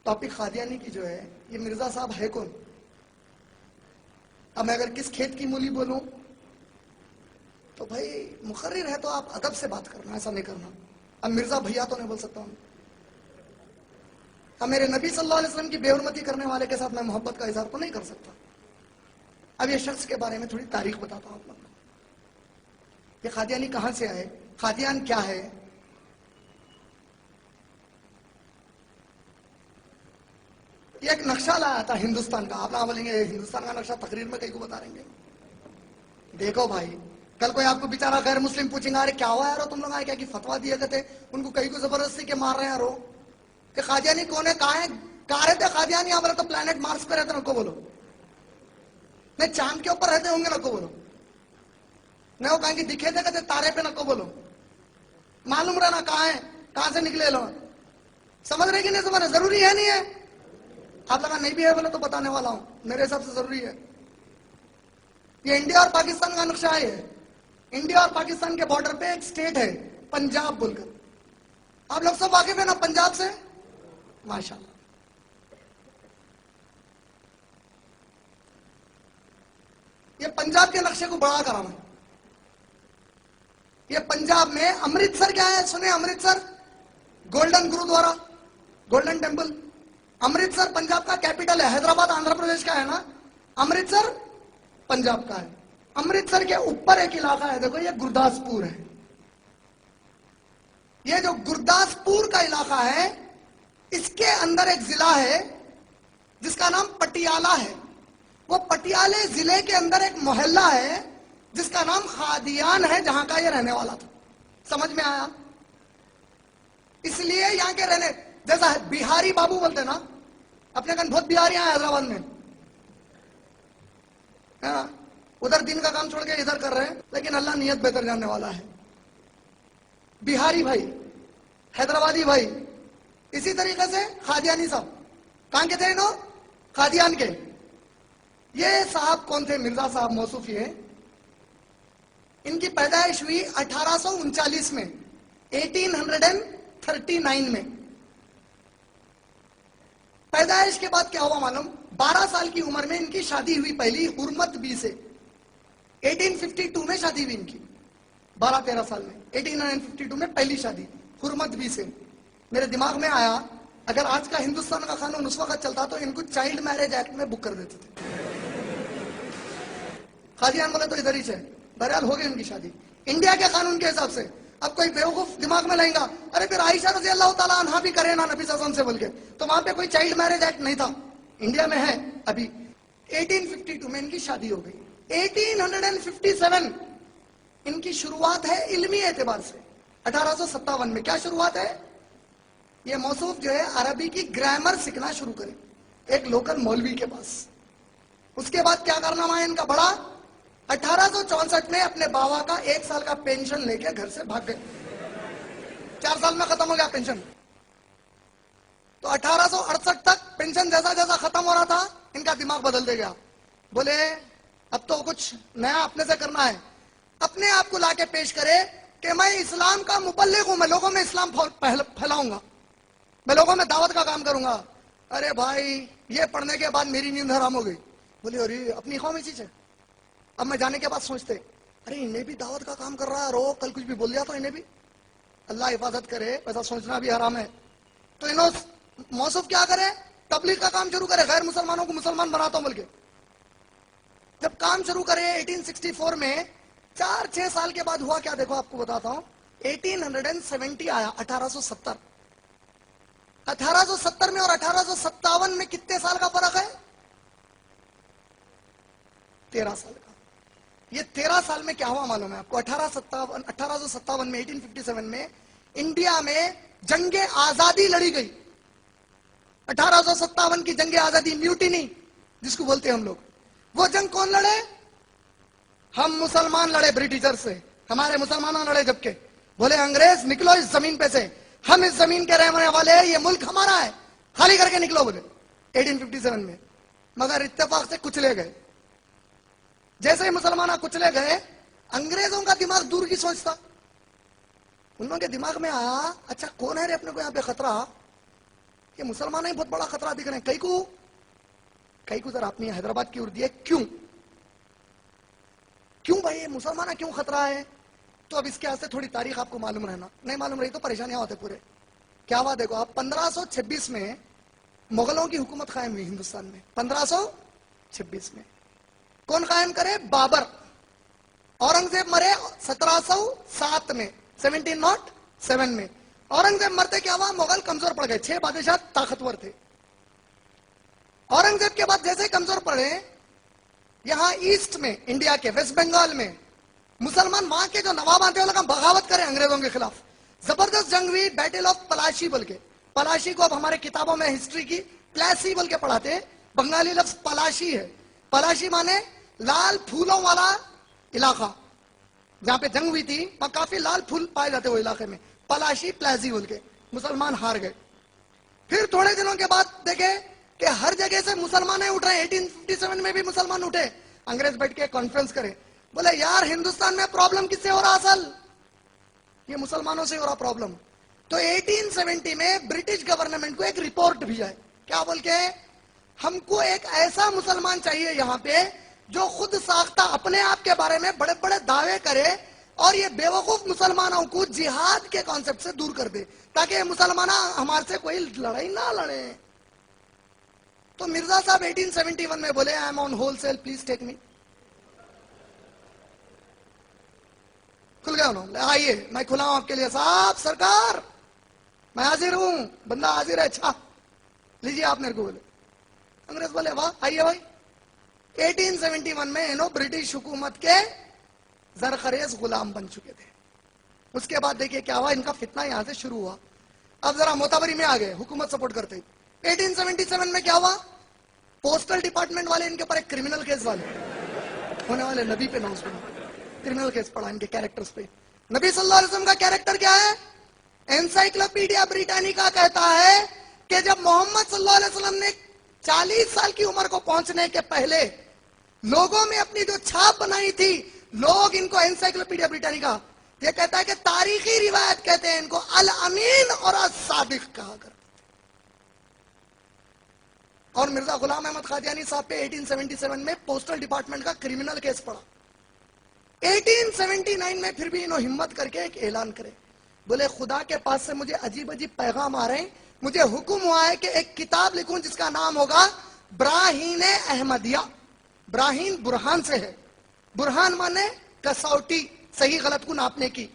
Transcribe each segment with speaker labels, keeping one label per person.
Speaker 1: Topic Qadiani کی جو ہے، یہ مرزا صاحب ہے کون؟ اب میں اگر کس کھیت کی مولی بولوں تو بھائی مقرر ہے تو آپ ادب سے بات کرنا، ایسا نہیں کرنا. اب مرزا بھیا تو نہیں بول سکتا ہوں. اب میرے نبی صلی اللہ علیہ وسلم کی بے حرمتی کرنے والے کے ساتھ میں محبت کا اظہار تو نہیں کر سکتا. اب یہ شخص کے بارے میں تھوڑی تاریخ بتاتا ہوں آپ لوگوں کو. یہ قادیانی کہاں سے آئے، قادیان کیا ہے؟ یہ ایک نقشہ لایا تھا ہندوستان کا. آپ نہ بولیں گے ہندوستان کا نقشہ تقریر میں کہیں کو بتا رہیں گے. دیکھو بھائی، کل کوئی آپ کو بیچارہ غیر مسلم پوچھیں گا ارے کیا ہوا یارو تم لوگ آئے کیا کہ فتوا دیے گئے تھے ان کو کہیں کو زبردستی کے مار رہے ہیں یارو کہ قادیانی کون ہے، کہاں رہتے قادیانی؟ آپ بولے تو پلانٹ مارس پہ رہتے ہیں، نکو بولو. نہیں چاند کے اوپر رہتے ہوں گے، نکو بولو. نہیں وہ کہیں گے دکھے دے کہتے تارے پہ، نکو بولو. معلوم رہنا کہاں ہے، کہاں سے نکلے لو. سمجھ رہے کہ نہیں سمجھ رہے؟ ضروری ہے نہیں ہے؟ آپ لگا نہیں بھی ہے بولے تو بتانے والا ہوں، میرے حساب سے ضروری ہے. یہ انڈیا اور پاکستان کا نقشہ ہے. انڈیا اور پاکستان کے بارڈر پہ ایک سٹیٹ ہے پنجاب بول کر. آپ لوگ سب واقف ہیں نا پنجاب سے؟ ماشاءاللہ. یہ پنجاب کے نقشے کو بڑا کرانا. یہ پنجاب میں امرتسر کیا ہے سنیں؟ Amritsar golden gurdwara, golden temple. Amritsar Punjab کا کیپٹل ہے. حیدرآباد آندھرا پردیش کا ہے نا، امرتسر پنجاب کا ہے. امرتسر کے اوپر ایک علاقہ ہے، دیکھو یہ گرداسپور ہے. یہ جو گرداسپور کا علاقہ ہے اس کے اندر ایک ضلع ہے جس کا نام پٹیالہ ہے. وہ پٹیالے ضلع کے اندر ایک محلہ ہے جس کا نام قادیان ہے، جہاں کا یہ رہنے والا تھا. سمجھ میں آیا؟ اس لیے یہاں کے رہنے، جیسا بہاری بابو بولتے نا، اپنے کن بہت بہاری ہیں حیدرآباد میں، ادھر دین کا کام چھوڑ کے ادھر کر رہے ہیں، لیکن اللہ نیت بہتر جاننے والا ہے. بہاری بھائی، حیدرآبادی بھائی. اسی طریقے سے قادیانی صاحب کہاں کے تھے؟ انہوں قادیان کے. یہ صاحب کون تھے؟ مرزا صاحب موصوف یہ. ان کی پیدائش ہوئی 1839 میں، 1839 میں. پیدائش کے بعد کیا ہوا معلوم؟ 12 سال کی عمر میں ان کی شادی ہوئی پہلی حرمت بی سے. 1852 میں شادی ہوئی ان کی، 12-13 سال میں. 1852 میں پہلی شادی حرمت بی سے. میرے دماغ میں آیا اگر آج کا ہندوستان کا قانون اس وقت چلتا تو ان کو چائلڈ میرج ایکٹ میں بک کر دیتے تھے. قادیان بولے تو ادھر ہی سے. بہرحال ہو گئی ان کی شادی انڈیا کے قانون کے حساب سے. اب کوئی بیوقوف دماغ میں لائیں گا ارے پھر عائشہ رضی اللہ تعالیٰ عنہا بھی کرے نا نبی صلی اللہ علیہ وسلم سے بول کے، تو وہاں پہ کوئی چائلڈ میرج ایکٹ نہیں تھا. انڈیا میں ہے ابھی. 1852 میں ان کی شادی ہو گئی. 1857 ان کی شروعات ہے علمی اعتبار سے. 1857 میں کیا شروعات ہے؟ یہ موصوف جو ہے عربی کی گرامر سیکھنا شروع کرے ایک لوکل مولوی کے پاس. اس کے بعد کیا کارنامہ ہے ان کا بڑا؟ 1864 میں اپنے باوا کا 1 سال کا پینشن لے کے گھر سے بھاگ گئے. 4 سال میں ختم ہو گیا پینشن. تو 1868 تک پینشن جیسا جیسا ختم ہو رہا تھا ان کا دماغ بدل دے گیا. بولے اب تو کچھ نیا اپنے سے کرنا ہے. اپنے آپ کو لا کے پیش کرے کہ میں اسلام کا مبلغ ہوں، میں لوگوں میں اسلام پھیلاؤں گا، میں لوگوں میں دعوت کا کام کروں گا. ارے بھائی یہ پڑھنے کے بعد میری نیند حرام ہو گئی. بولے ارے اپنی قوم اسی سے. اب میں جانے کے بعد سوچتے ارے انہیں بھی دعوت کا کام کر رہا ہے، رو کل کچھ بھی بول دیا تو انہیں بھی. اللہ حفاظت کرے، ایسا سوچنا بھی حرام ہے. تو انہوں موصوف کیا کرے؟ تبلیغ کا کام شروع کرے، غیر مسلمانوں کو مسلمان بناتا ہوں بول کے. جب کام شروع کرے 1864 میں، 4-6 سال کے بعد ہوا کیا دیکھو آپ کو بتاتا ہوں. 1870 آیا، 1870. 1870 میں اور 1857 میں کتنے سال کا فرق ہے؟ 13 سال کا. یہ 13 سال میں کیا ہوا معلوم ہے آپ کو؟ 1857 میں 1857 میں انڈیا میں جنگ آزادی لڑی گئی. 1857 کی جنگ آزادی، میوٹینی جس کو بولتے ہیں ہم لوگ. وہ جنگ کون لڑے؟ ہم مسلمان لڑے برٹشر سے. ہمارے مسلمانوں لڑے. جبکہ بولے انگریز نکلو اس زمین پہ سے، ہم اس زمین کے رہنے والے ہیں، یہ ملک ہمارا ہے، خالی کر کے نکلو بولے 1857 میں. مگر اتفاق سے کچلے گئے. جیسے ہی مسلمان کچلے گئے، انگریزوں کا دماغ دور کی سوچتا. ان لوگوں کے دماغ میں آیا اچھا کون ہے رے اپنے کو یہاں پہ خطرہ؟ یہ مسلمان ہی بہت بڑا خطرہ دکھ رہے ہیں. کئی کو ذرا اپنی حیدرآباد کی اردو ہے, کیوں بھائی یہ مسلمان کیوں خطرہ ہے؟ تو اب اس کے واسطے تھوڑی تاریخ آپ کو معلوم رہنا, نہیں معلوم رہی تو پریشانیاں ہوتے پورے. کیا ہوا دیکھو آپ, 1526 میں مغلوں کی حکومت قائم ہوئی ہندوستان میں. 1526 میں کون قائم کرے؟ بابر. اورنگزیب مرے 1707 میں, 1707 میں. اورنگزیب مرتے کیا ہوا, مغل کمزور پڑ گئے. 6 بادشاہ طاقتور تھے. اورنگزیب کے بعد جیسے کمزور پڑے, یہاں ایسٹ میں, انڈیا کے ویسٹ بنگال میں مسلمان وہاں کے جو نواب تھے وہ لگا بغاوت کرے انگریزوں کے خلاف. زبردست جنگ ہوئی, بیٹل آف پلاشی بول کے. پلاشی کو اب ہمارے کتابوں میں ہسٹری کی پلاسی بول کے پڑھاتے ہیں. بنگالی لفظ پلاشی ہے. پلاشی مانے لال پھولوں والا علاقہ. جہاں پہ جنگ ہوئی تھی وہاں کافی لال پھول پائے جاتے وہ علاقے میں. پلاشی پلازی بول کے مسلمان ہار گئے. پھر تھوڑے دنوں کے بعد دیکھے کہ ہر جگہ سے مسلمان اٹھ رہے ہیں. 1857 میں بھی مسلمان اٹھے. انگریز بیٹھ کے کانفرنس کرے, بولے یار ہندوستان میں پرابلم کس سے ہو رہا اصل؟ یہ مسلمانوں سے ہو رہا پرابلم. تو 1870 میں برٹش گورنمنٹ کو ایک رپورٹ بھیجا ہے. کیا بول کے؟ ہم کو ایک ایسا مسلمان چاہیے یہاں پہ جو خود ساختہ اپنے آپ کے بارے میں بڑے بڑے دعوے کرے اور یہ بیوقوف مسلمانوں کو جہاد کے کانسیپٹ سے دور کر دے, تاکہ یہ مسلمان ہمارے سے کوئی لڑائی نہ لڑے. تو مرزا صاحب 1871 میں بولے, I am on wholesale, please take me. کھل گیا انہوں نے, آئیے میں کھلا ہوں آپ کے لیے. صاحب سرکار میں حاضر ہوں, بندہ حاضر ہے, اچھا لیجیے آپ میرے کو. بولے انگریز بولے واہ آئیے بھائی. 1871 میں انہوں برٹش حکومت کے زرخریز غلام بن چکے تھے. اس کے بعد دیکھیے کیا ہوا, ان کا فتنہ یہاں سے شروع ہوا. اب ذرا موتبری میں آ گئے, حکومت سپورٹ کرتے. 1877 میں کیا ہوا, پوسٹل ڈپارٹمنٹ والے ان کے اوپر ایک کرمنل کیس والے ہونے والے نبی پہ نوز بنا کرمنل کیس پڑا ان کے کیریکٹرز پہ. نبی صلی اللہ علیہ وسلم کا کیریکٹر کیا ہے؟ انسائکلوپیڈیا بریٹانیکا کہتا ہے کہ جب محمد صلی اللہ علیہ وسلم نے 40 سال کی عمر کو پہنچنے کے پہلے لوگوں میں اپنی جو چھاپ بنائی تھی, لوگ ان کو انسائکلوپیڈیا بریٹانیکا, یہ کہتا ہے کہ تاریخی روایت کہتے ہیں ان کو الامین اور الصادق کہا کرتے. اور مرزا غلام احمد قادیانی صاحب پہ 1877 میں پوسٹل ڈپارٹمنٹ کا کرمنل کیس پڑا. 1879 میں پھر بھی انہوں ہمت کر کے ایک اعلان کرے, بولے خدا کے پاس سے مجھے عجیب عجیب پیغام آ رہے ہیں, مجھے حکم ہوا ہے کہ ایک کتاب لکھوں جس کا نام ہوگا براہین احمدیہ. براہین برہان سے ہے, برہان مانے کسوٹی, صحیح غلط کو ناپنے کی.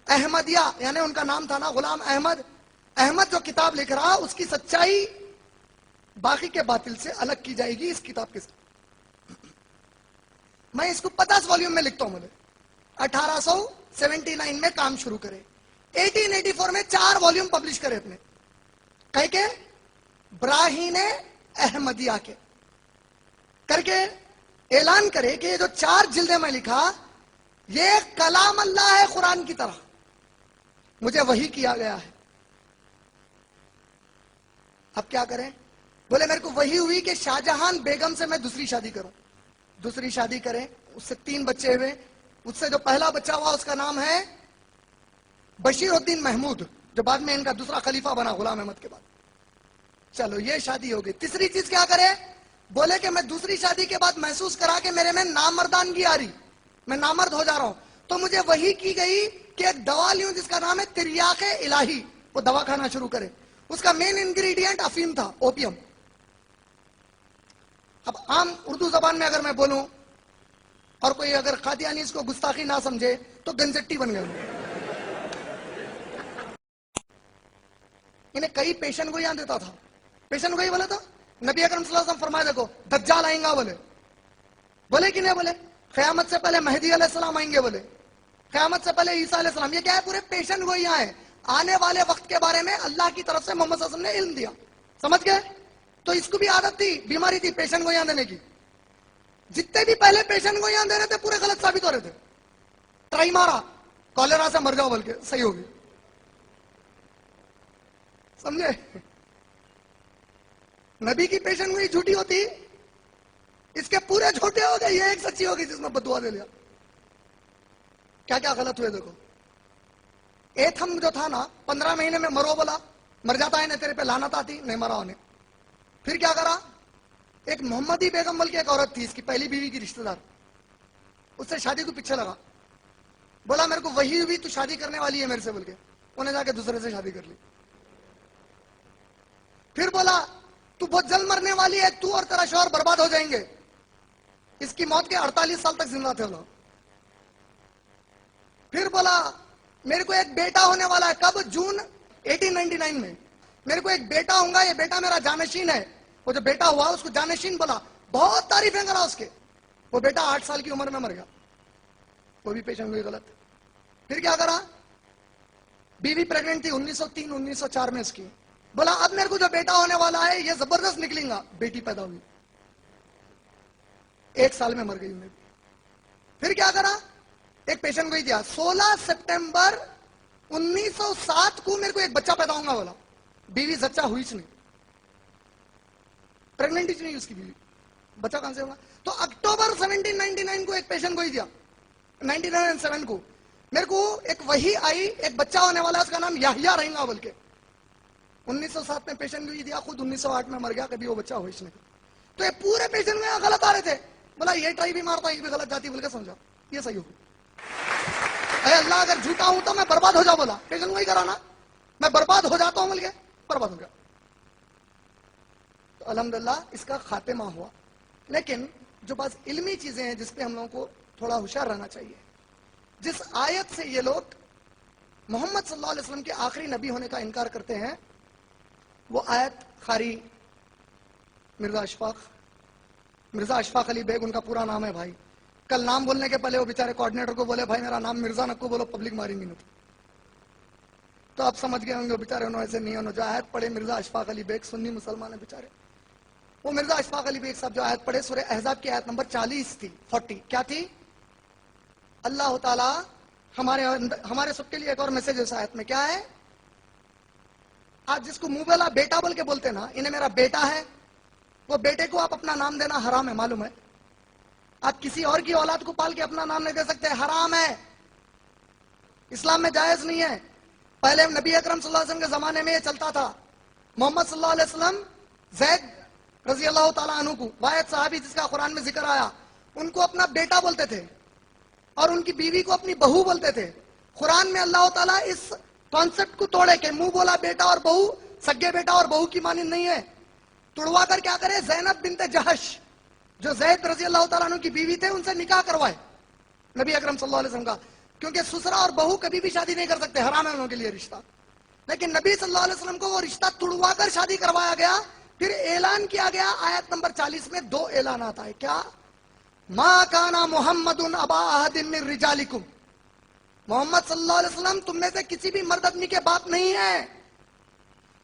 Speaker 1: احمدیہ یعنی ان کا نام تھا نا غلام احمد. احمد جو کتاب لکھ رہا اس کی سچائی باقی کے باطل سے الگ کی جائے گی اس کتاب کے ساتھ. میں اس کو 50 والیوم میں لکھتا ہوں. مجھے 1879 میں کام شروع کرے, 1884 میں 4 والیوم پبلش کرے اپنے, کہہ کے براہین احمدیہ کے کر کے اعلان کرے کہ یہ جو 4 جلدیں میں لکھا یہ کلام اللہ ہے قرآن کی طرح, مجھے وحی کیا گیا ہے. اب کیا کریں؟ بولے میرے کو وحی ہوئی کہ شاہجہان بیگم سے میں دوسری شادی کروں. دوسری شادی کریں, اس سے 3 بچے ہوئے. اس سے جو پہلا بچہ ہوا اس کا نام ہے بشیر الدین محمود, جو بعد میں ان کا دوسرا خلیفہ بنا غلام احمد کے بعد. چلو یہ شادی ہو گئی. تیسری چیز کیا کرے؟ بولے کہ میں دوسری شادی کے بعد محسوس کرا کہ میرے میں نامردانگی آ رہی, میں نامرد ہو جا رہا ہوں. تو مجھے وحی کی گئی کہ ایک دوا لیوں جس کا نام ہے تریاق الہی, وہ دوا کھانا شروع کرے. اس کا مین انگریڈینٹ افیم تھا, اوپیم. اب عام اردو زبان میں اگر میں بولوں اور کوئی اگر قادیانی اس کو گستاخی نہ سمجھے تو گنجٹی بن گئے. انہیں کئی پیشن گوئیاں دیتا تھا. پیشن گوئی بولے تو نبی اکرم صلی اللہ علیہ وسلم فرمائے دیکھو دجال آئیں گا, بولے کہ نہیں, بولے قیامت سے پہلے مہدی علیہ السلام آئیں گے, بولے قیامت سے پہلے عیسیٰ علیہ السلام. یہ کیا ہے؟ پورے پیشن گوئیاں ہیں. آنے والے وقت کے بارے میں اللہ کی طرف سے محمد صلی اللہ علیہ وسلم نے علم دیا. سمجھ گئے؟ تو اس کو بھی عادت تھی, بیماری تھی پیشن گوئیاں دینے کی. جتنے بھی پہلے پیشن گوئیاں دے رہے تھے پورے غلط ثابت ہو رہے تھے. ٹرائی مارا, کالرا سے مر جاؤ بول کے, صحیح ہوگی. سمجھے؟ نبی کی پیشن گوئی جھوٹی ہوتی, اس کے پورے جھوٹے ہو گئے, یہ ایک سچی ہوگی جس میں بدعا دے لیا. کیا کیا غلط ہوئے دیکھو. ایتھم جو تھا نا 15 مہینے میں مرو بولا, مر جاتا ہے نہ تیرے پہ لعنت آتی، نہیں مرا انہیں. پھر کیا کرا؟ ایک محمدی بیگم بول کے ایک عورت تھی، اس کی پہلی بیوی کی رشتہ دار، اس سے شادی کو پیچھے لگا، بولا میرے کو وہی ہوئی تو شادی کرنے والی ہے میرے سے بول کے، انہیں جا کے دوسرے سے شادی کر لی. پھر بولا تو بہت جلد مرنے والی ہے، تو اور تیرا شوہر برباد ہو جائیں گے. اس کی موت کے 48 سال تک زندہ تھے وہ لوگ. پھر بولا میرے کو ایک بیٹا ہونے والا ہے، کب؟ جون 1899 میں میرے کو ایک بیٹا ہوں گا، یہ بیٹا میرا جانشین ہے. وہ جو بیٹا ہوا اس کو جانشین بولا، بہت تعریفیں کرا اس کے. وہ بیٹا 8 سال کی عمر میں مر گیا، وہ بھی پیشن گوئی غلط. پھر کیا کرا؟ بیوی پریگننٹ تھی 1903 1904 میں اس کی، بولا اب میرے کو جو بیٹا ہونے والا ہے یہ زبردست نکلیں گا. بیٹی پیدا ہوئی، 1 سال میں مر گئی انہیں. پھر کیا کرا؟ ایک پیشن گوئی دیا، 16 سپٹمبر 1907 کو میرے کو ایک بچہ پیدا ہوگا بولا. بیوی سچا ہوئی اس نہیں، پریگننٹ ہی نہیں اس کی بیوی، بچہ کہاں سے ہوگا؟ تو اکتوبر 1799 کو ایک پیشن گوئی دیا، 1907 کو میرے کو ایک وحی آئی، ایک بچہ ہونے والا اس کا نام یحییٰ رہیں گا بول کے. 1907 میں پیشن گوئی دیا، خود 1908 میں مر گیا، کبھی وہ بچہ ہو اس نے. تو یہ پورے پیشن گوئی غلط آ رہے تھے. بولا یہ ٹرائی بھی مارتا یہ بھی غلط جاتی بول کے سمجھا، یہ صحیح ہو. اے اللہ اگر جھوٹا ہوں تو میں برباد ہو جاؤ، بولا پیشن گوئی کرانا، میں برباد ہو جاتا ہوں بول کے برباد ہو گیا. تو الحمدللہ اس کا خاتمہ ہوا. لیکن جو بعض علمی چیزیں ہیں جس پہ ہم لوگوں کو تھوڑا ہوشیار رہنا چاہیے، جس آیت سے یہ لوگ محمد صلی اللہ علیہ وسلم کے آخری نبی ہونے کا انکار کرتے ہیں، وہ آیت خاری مرزا اشفاق علی بیگ ان کا پورا نام ہے بھائی. کل نام بولنے کے پہلے وہ بیچارے کوآرڈینیٹر کو بولے بھائی میرا نام مرزا نکو بولو، پبلک ماریں گی. تو آپ سمجھ گئے ہوں گے بیچارے انہوں ایسے نہیں، انہوں جو آیت پڑھے مرزا اشفاق علی بیگ سنی مسلمان ہے بیچارے. وہ مرزا اشفاق علی بیگ صاحب جو آیت پڑھے سورہ احزاب کی آیت نمبر 40 تھی، 40 کیا تھی؟ اللہ تعالیٰ ہمارے سب کے لیے ایک اور میسج اس آیت میں کیا ہے؟ آج جس کو منہ بولا بیٹا بول کے بولتے نا، انہیں میرا بیٹا ہے، وہ بیٹے کو آپ اپنا نام دینا حرام ہے، معلوم ہے؟ آپ کسی اور کی اولاد کو پال کے اپنا نام نہیں دے سکتے، حرام ہے، اسلام میں جائز نہیں ہے. پہلے نبی اکرم صلی اللہ علیہ وسلم کے زمانے میں یہ چلتا تھا. محمد صلی اللہ علیہ وسلم زید رضی اللہ تعالیٰ عنہ کو، واحد صحابی جس کا قرآن میں ذکر آیا، ان کو اپنا بیٹا بولتے تھے اور ان کی بیوی کو اپنی بہو بولتے تھے. قرآن میں اللہ تعالیٰ اس کانسیپٹ کو توڑے کہ منہ بولا بیٹا اور بہو سگے بیٹا اور بہو کی مانند نہیں ہے، توڑوا کر کیا کرے؟ زینب بنت جہش جو زید رضی اللہ تعالیٰ عنہ کی بیوی تھے ان سے نکاح کروائے نبی اکرم صلی اللہ علیہ وسلم کا، کیونکہ سسرا اور بہو کبھی بھی شادی نہیں کر سکتے، حرام ہے انہوں کے لیے رشتہ. لیکن نبی صلی اللہ علیہ وسلم کو وہ رشتہ توڑوا کر شادی کروایا گیا. پھر اعلان کیا گیا آیت نمبر 40 میں 2 اعلانات آئے. کیا؟ ما کانا محمد ابا احد من رجالکم، محمد صلی اللہ علیہ وسلم تم میں سے کسی بھی مرد آدمی کے باپ نہیں ہے،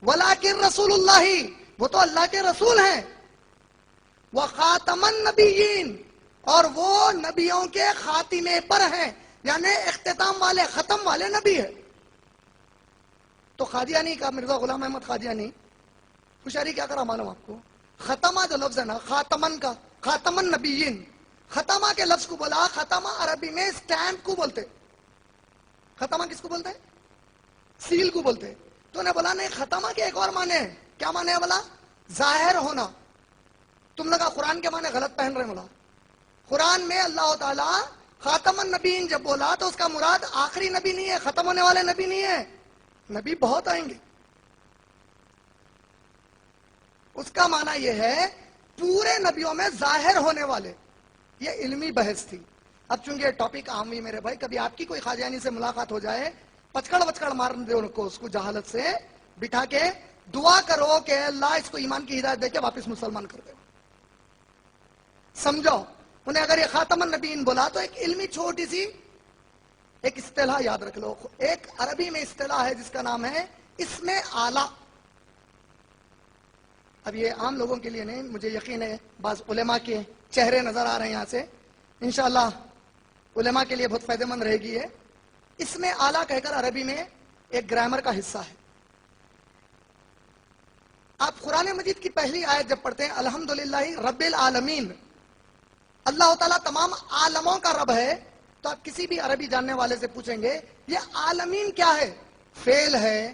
Speaker 1: ولیکن رسول اللہ، وہ تو اللہ کے رسول ہیں، وخاتم النبیین، اور وہ نبیوں کے خاتمے پر ہیں، یعنی اختتام والے، ختم والے نبی ہے. تو قادیانی کا مرزا غلام احمد قادیانی ہوشیاری کیا کرا معلوم آپ کو؟ ختمہ جو لفظ ہے نا، خاتمن کا، خاتم النبیین، ختمہ کے لفظ کو بولا. ختمہ عربی میں سٹیمپ کو بولتے. ختمہ کس کو بولتے؟ سیل کو بولتے. تو نے بولا نہیں، ختمہ کے ایک اور معنی ہے. کیا معنی ہے بولا؟ ظاہر ہونا. تم لوگ قرآن کے معنی غلط پہن رہے. بولا قرآن میں اللہ تعالیٰ خاتم النبیین جب بولا تو اس کا مراد آخری نبی نہیں ہے، ختم ہونے والے نبی نہیں ہے، نبی بہت آئیں گے. اس کا معنی یہ ہے پورے نبیوں میں ظاہر ہونے والے. یہ علمی بحث تھی. اب چونکہ یہ ٹاپک عام ہوئی میرے بھائی، کبھی آپ کی کوئی قادیانی سے ملاقات ہو جائے، پچکڑ وچکڑ مار دے ان کو، اس کو جہالت سے بٹھا کے دعا کرو کہ اللہ اس کو ایمان کی ہدایت دے کے واپس مسلمان کر دے. سمجھو انہیں اگر یہ خاتم النبیین بولا تو ایک علمی چھوٹی سی ایک اصطلاح یاد رکھ لو. ایک عربی میں اصطلاح ہے جس کا نام ہے اسم اعلیٰ. اب یہ عام لوگوں کے لیے نہیں، مجھے یقین ہے بعض علماء کے چہرے نظر آ رہے ہیں یہاں سے، انشاءاللہ علماء کے لیے بہت فائدہ مند رہے گی. اسم اعلیٰ کہہ کر عربی میں ایک گرامر کا حصہ ہے. آپ قرآن مجید کی پہلی آیت جب پڑھتے ہیں الحمدللہ رب العالمین، اللہ تعالیٰ تمام عالموں کا رب ہے، تو آپ کسی بھی عربی جاننے والے سے پوچھیں گے یہ عالمین کیا ہے؟ فعل ہے،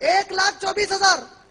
Speaker 1: 1,24,000।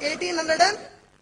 Speaker 1: 1800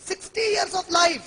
Speaker 1: 60 years of life,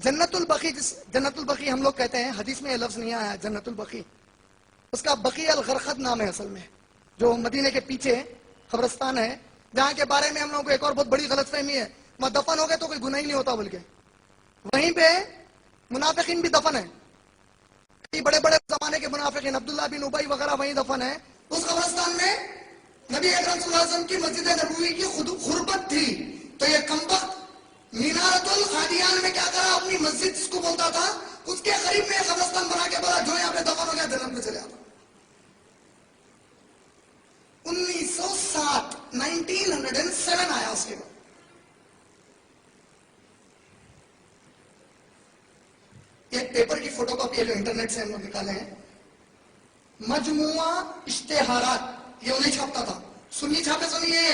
Speaker 1: جنت البقی، جنت البقی ہم لوگ کہتے ہیں، حدیث میں یہ لفظ نہیں آیا جنت البقی، اس کا بقیع الغرقد نام ہے اصل میں، جو مدینے کے پیچھے قبرستان ہے، جہاں کے بارے میں ہم لوگوں کو ایک اور بہت بڑی غلط فہمی ہے، وہاں دفن ہو گئے تو کوئی گناہ ہی نہیں ہوتا، بلکہ وہیں پہ منافقین بھی دفن ہیں، کئی بڑے بڑے زمانے کے منافقین عبداللہ بن ابی وغیرہ وہیں دفن ہیں۔ اس قبرستان میں نبی اکرم صلی اللہ علیہ وسلم کی مسجد نبوی کی غربت تھی، تو یہ کمبخت مینارت القادیان میں کیا کرا، اپنی مسجد جس کو بولتا تھا اس کے قریب میں قبرستان بنا کے بولا جو یہاں پہ دفن ہو گیا جنت میں چلے آتا۔ 1907 آیا اس کے بعد۔ ایک پیپر کی فوٹو کاپی ہے جو انٹرنیٹ سے ہم لوگ نکالے ہیں، مجموعہ اشتہارات، یہ انہیں چھاپتا تھا، سنی چھاپے سنیے،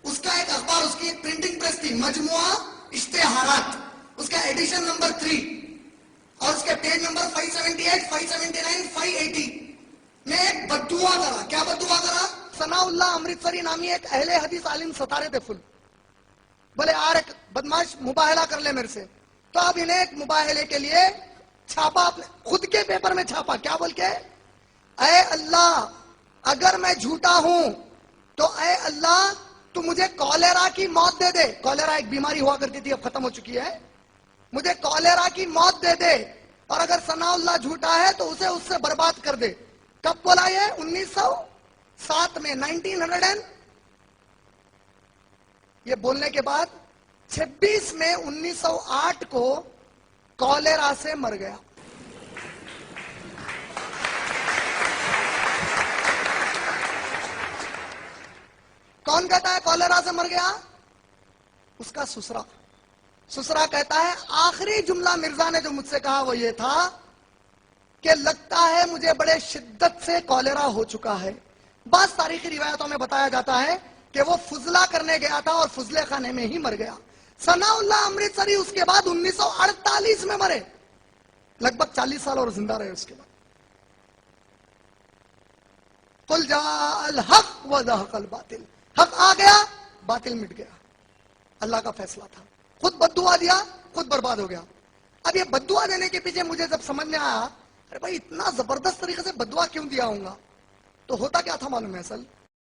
Speaker 1: اس کا ایک اخبار، اس کی ایک پرنٹنگ پریس تھی، مجموعہ اشتہارات، اس کا ایڈیشن نمبر 3 اور اس کے پیج نمبر 578 579 580 میں ایک بددعا کرا۔ کیا بددعا کرا؟ ثناء اللہ امرتسری نامی ایک اہل حدیث عالم ستارے تھے فل، بولے یار ایک بدماش مباہلہ کر لے میرے سے، تو اب انہیں ایک مباہلے کے لیے چھاپا، اپنے خود کے پیپر میں چھاپا، کیا بول کے، اے اللہ اگر میں جھوٹا ہوں تو اے اللہ تو مجھے کالیرا کی موت دے دے، کالیرا ایک بیماری ہوا کرتی تھی اب ختم ہو چکی ہے، مجھے کالیرا کی موت دے دے، اور اگر ثناء اللہ جھوٹا ہے تو اسے اس سے برباد کر دے۔ کب بولا یہ؟ 1907 میں، 1900 یہ بولنے کے بعد 26 میں 1908 کو کالیرا سے مر گیا۔ کون کہتا ہے کالیرا سے مر گیا؟ اس کا سسرا۔ سسرا کہتا ہے آخری جملہ مرزا نے جو مجھ سے کہا وہ یہ تھا کہ لگتا ہے مجھے بڑے شدت سے کالیرا ہو چکا ہے۔ بعض تاریخی روایتوں میں بتایا جاتا ہے کہ وہ فضلہ کرنے گیا تھا اور فضلے خانے میں ہی مر گیا۔ ثناء اللہ امرتسری اس کے بعد 1948 میں مرے، لگ بھگ 40 سال اور زندہ رہے اس کے بعد۔ قل جاء الحق وزهق الباطل، حق آ گیا باطل مٹ گیا، اللہ کا فیصلہ تھا، خود بددعا دیا خود برباد ہو گیا۔ اب یہ بددعا دینے کے پیچھے مجھے جب سمجھ میں آیا ارے بھائی اتنا زبردست طریقے سے بددعا کیوں دیا ہوں گا، تو ہوتا کیا تھا معلوم ہے اصل